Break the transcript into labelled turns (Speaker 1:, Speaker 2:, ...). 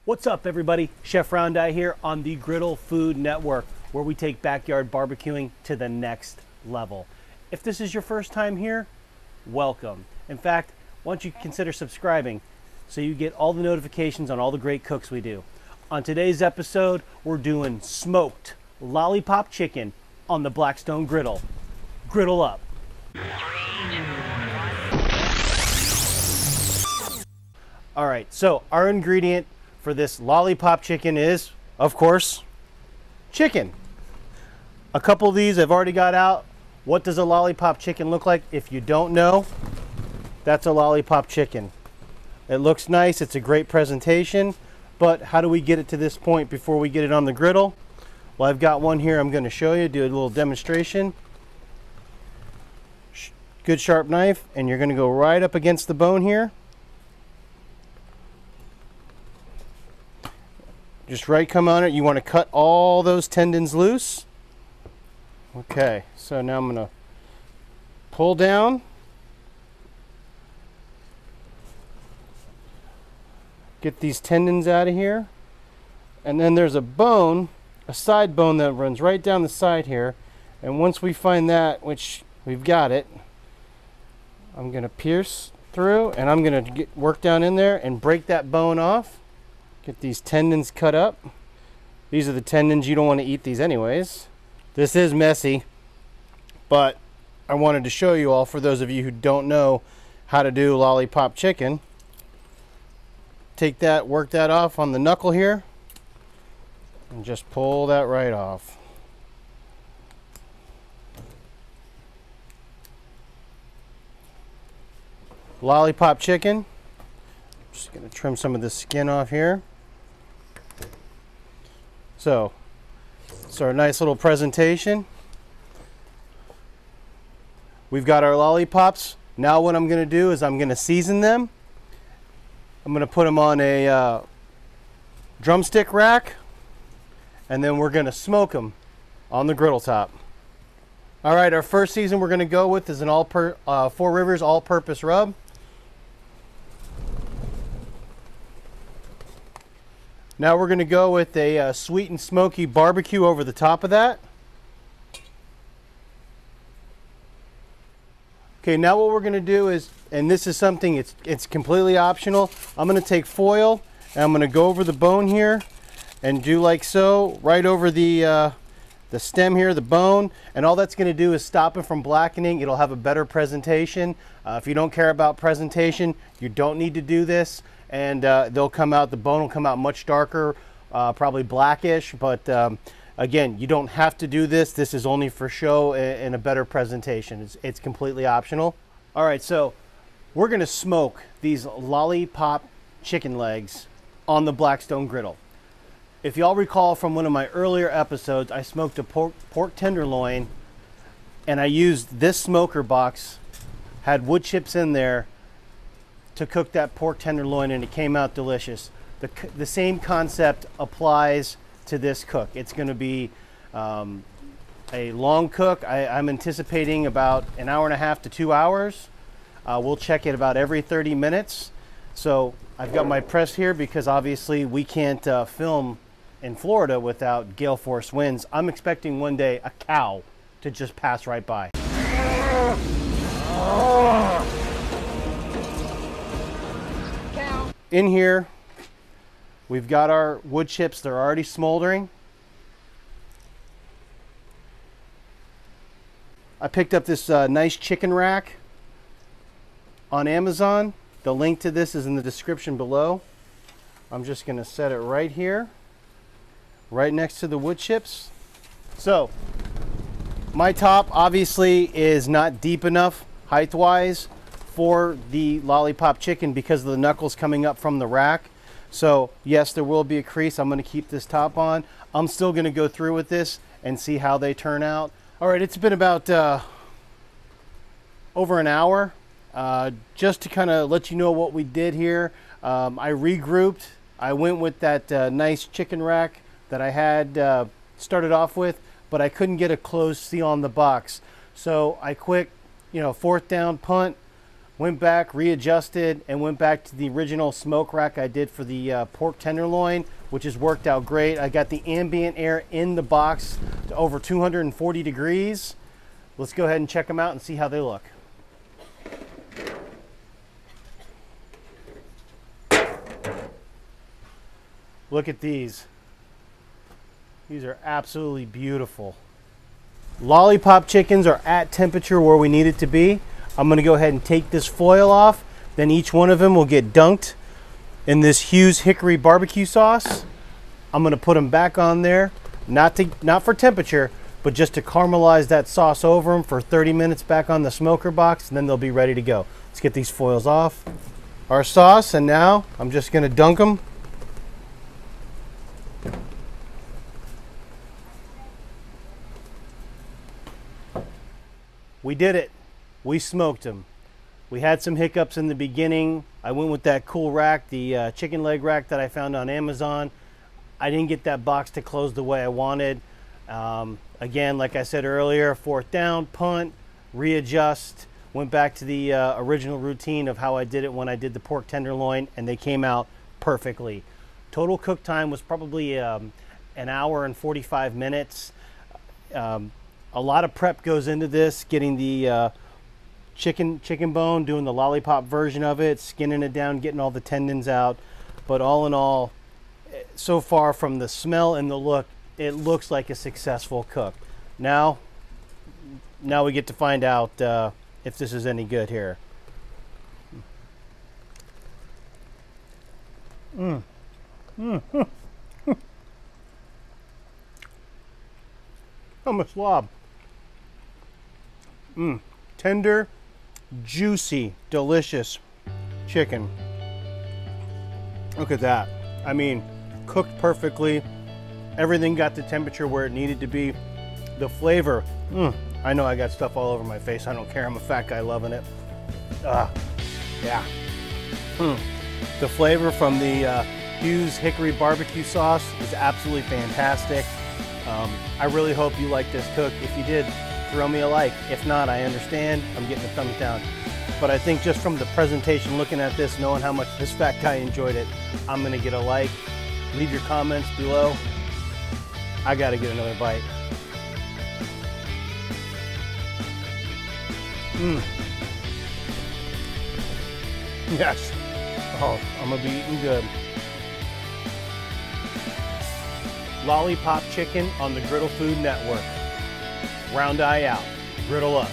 Speaker 1: What's up, everybody? Chef Roundeye here on the Griddle Food Network, where we take backyard barbecuing to the next level. If this is your first time here, welcome. In fact, why don't you consider subscribing so you get all the notifications on all the great cooks we do. On today's episode, we're doing smoked lollipop chicken on the Blackstone Griddle. Griddle up. All right, so our ingredient for this lollipop chicken is, of course, chicken. A couple of these I've already got out. What does a lollipop chicken look like? If you don't know, that's a lollipop chicken. It looks nice, it's a great presentation, but how do we get it to this point before we get it on the griddle? Well, I've got one here I'm going to show you, do a little demonstration. Good sharp knife, and you're going to go right up against the bone here. Just right come on it. You want to cut all those tendons loose. Okay, so now I'm going to pull down. Get these tendons out of here. And then there's a bone, a side bone that runs right down the side here. And once we find that, which we've got it, I'm going to pierce through and I'm going to work down in there and break that bone off. Get these tendons cut up. These are the tendons. You don't want to eat these anyways. This is messy, but I wanted to show you all, for those of you who don't know how to do lollipop chicken. Take that, work that off on the knuckle here, and just pull that right off. Lollipop chicken. Just going to trim some of the skin off here. So, it's our nice little presentation. We've got our lollipops. Now what I'm going to do is I'm going to season them. I'm going to put them on a drumstick rack, and then we're going to smoke them on the griddle top. All right, our first season we're going to go with is an Four Rivers all-purpose rub. Now we're going to go with a sweet and smoky barbecue over the top of that. Okay, now what we're going to do is, and this is something, it's completely optional. I'm going to take foil and I'm going to go over the bone here and do like so, right over the stem here, the bone, and all that's going to do is stop it from blackening. It'll have a better presentation. If you don't care about presentation, you don't need to do this. And they'll come out, the bone will come out much darker, probably blackish, but again, you don't have to do this. This is only for show and a better presentation. It's completely optional. All right, so we're going to smoke these lollipop chicken legs on the Blackstone Griddle. If y'all recall from one of my earlier episodes, I smoked a pork tenderloin, and I used this smoker box, had wood chips in there, to cook that pork tenderloin, and it came out delicious. The same concept applies to this cook. It's going to be a long cook. I'm anticipating about an hour and a half to 2 hours. We'll check it about every 30 minutes. So I've got my press here because obviously we can't film in Florida without gale force winds. I'm expecting one day a cow to just pass right by. In here, we've got our wood chips. They're already smoldering. I picked up this nice chicken rack on Amazon. The link to this is in the description below. I'm just going to set it right here, right next to the wood chips. So, my top obviously is not deep enough height-wise for the lollipop chicken because of the knuckles coming up from the rack. So yes, there will be a crease. I'm going to keep this top on. I'm still going to go through with this and see how they turn out. All right, it's been about over an hour. Just to kind of let you know what we did here, I regrouped. I went with that nice chicken rack that I had started off with, but I couldn't get a closed seal on the box. So I quick, fourth down punt, went back, readjusted, and went back to the original smoke rack I did for the pork tenderloin, which has worked out great. I got the ambient air in the box to over 240 degrees. Let's go ahead and check them out and see how they look. Look at these. These are absolutely beautiful. Lollipop chickens are at temperature where we need it to be. I'm going to go ahead and take this foil off. Then each one of them will get dunked in this Hughes Hickory barbecue sauce. I'm going to put them back on there, not for temperature, but just to caramelize that sauce over them for 30 minutes back on the smoker box, and then they'll be ready to go. Let's get these foils off. Our sauce, and now I'm just going to dunk them. We did it. We smoked them. We had some hiccups in the beginning. I went with that cool rack, the chicken leg rack that I found on Amazon. I didn't get that box to close the way I wanted. Again, like I said earlier, fourth down, punt, readjust, went back to the original routine of how I did it when I did the pork tenderloin, and they came out perfectly. Total cook time was probably an hour and 45 minutes. A lot of prep goes into this, getting the chicken bone, doing the lollipop version of it, skinning it down, getting all the tendons out. But all in all, so far from the smell and the look, it looks like a successful cook. Now we get to find out if this is any good here. I'm a slob. Tender, juicy, delicious chicken. Look at that. I mean, cooked perfectly. Everything got the temperature where it needed to be. The flavor, I know I got stuff all over my face. I don't care. I'm a fat guy loving it. Yeah. The flavor from the Hughes Hickory barbecue sauce is absolutely fantastic. I really hope you like this cook. If you did, throw me a like. If not, I understand. I'm getting a thumbs down. But I think just from the presentation, looking at this, knowing how much this fat guy enjoyed it, I'm gonna get a like. Leave your comments below. I gotta get another bite. Yes. Oh, I'm gonna be eating good. Lollipop chicken on the Griddle Food Network. Round eye out. Griddle up.